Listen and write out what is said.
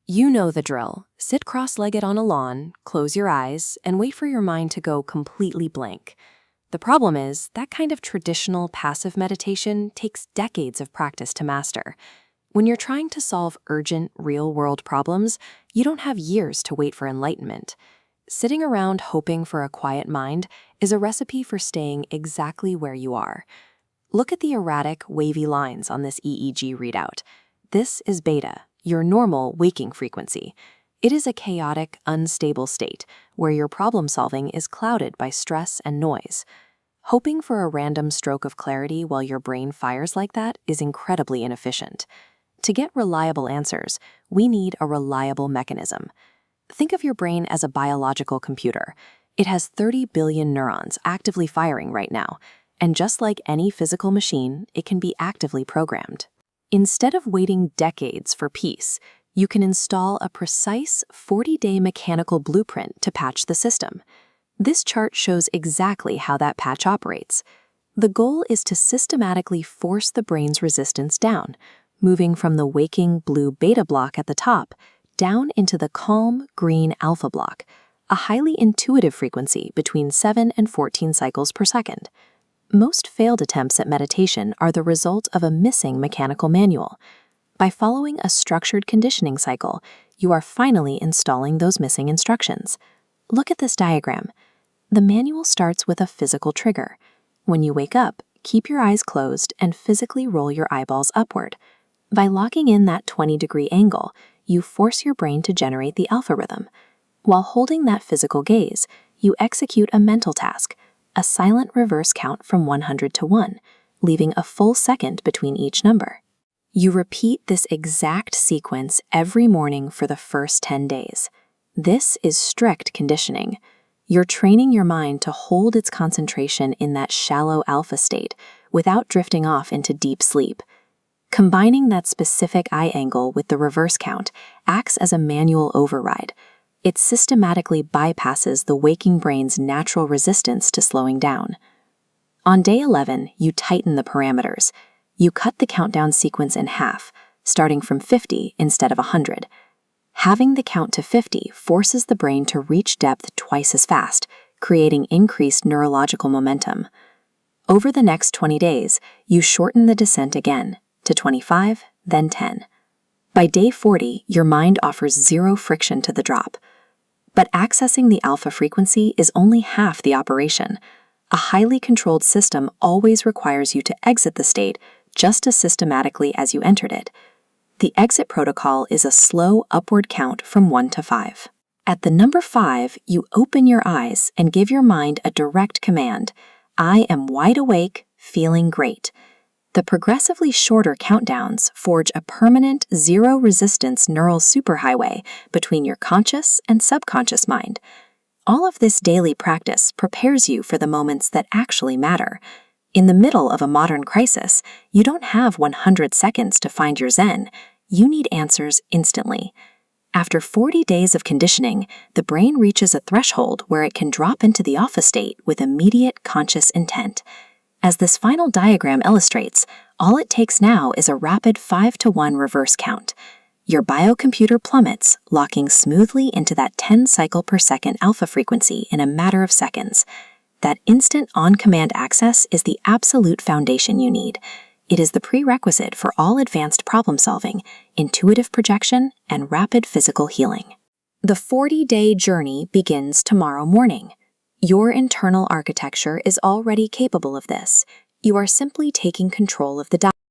You know the drill. Sit cross-legged on a lawn, close your eyes, and wait for your mind to go completely blank. The problem is, that kind of traditional passive meditation takes decades of practice to master. When you're trying to solve urgent, real-world problems, you don't have years to wait for enlightenment. Sitting around hoping for a quiet mind is a recipe for staying exactly where you are. Look at the erratic, wavy lines on this EEG readout. This is beta, your normal waking frequency. It is a chaotic, unstable state where your problem solving is clouded by stress and noise. Hoping for a random stroke of clarity while your brain fires like that is incredibly inefficient. To get reliable answers, we need a reliable mechanism. Think of your brain as a biological computer. It has 30 billion neurons actively firing right now, and just like any physical machine, it can be actively programmed. Instead of waiting decades for peace, you can install a precise 40-day mechanical blueprint to patch the system. This chart shows exactly how that patch operates. The goal is to systematically force the brain's resistance down, moving from the waking blue beta block at the top down into the calm green alpha block, a highly intuitive frequency between 7 and 14 cycles per second. Most failed attempts at meditation are the result of a missing mechanical manual. By following a structured conditioning cycle, you are finally installing those missing instructions. Look at this diagram. The manual starts with a physical trigger. When you wake up, keep your eyes closed and physically roll your eyeballs upward. By locking in that 20-degree angle, you force your brain to generate the alpha rhythm. While holding that physical gaze, you execute a mental task, a silent reverse count from 100 to 1, leaving a full second between each number. You repeat this exact sequence every morning for the first 10 days. This is strict conditioning. You're training your mind to hold its concentration in that shallow alpha state without drifting off into deep sleep. Combining that specific eye angle with the reverse count acts as a manual override. It systematically bypasses the waking brain's natural resistance to slowing down. On day 11, you tighten the parameters. You cut the countdown sequence in half, starting from 50 instead of 100. Having the count to 50 forces the brain to reach depth twice as fast, creating increased neurological momentum. Over the next 20 days, you shorten the descent again, to 25, then 10. By day 40, your mind offers zero friction to the drop. But accessing the alpha frequency is only half the operation. A highly controlled system always requires you to exit the state just as systematically as you entered it. The exit protocol is a slow upward count from 1 to 5. At the number 5, you open your eyes and give your mind a direct command. I am wide awake, feeling great. The progressively shorter countdowns forge a permanent zero-resistance neural superhighway between your conscious and subconscious mind. All of this daily practice prepares you for the moments that actually matter. In the middle of a modern crisis, you don't have 100 seconds to find your zen. You need answers instantly. After 40 days of conditioning, the brain reaches a threshold where it can drop into the alpha state with immediate conscious intent. As this final diagram illustrates, all it takes now is a rapid 5-to-1 reverse count. Your biocomputer plummets, locking smoothly into that 10 cycle per second alpha frequency in a matter of seconds. That instant on-command access is the absolute foundation you need. It is the prerequisite for all advanced problem solving, intuitive projection, and rapid physical healing. The 40-day journey begins tomorrow morning. Your internal architecture is already capable of this. You are simply taking control of the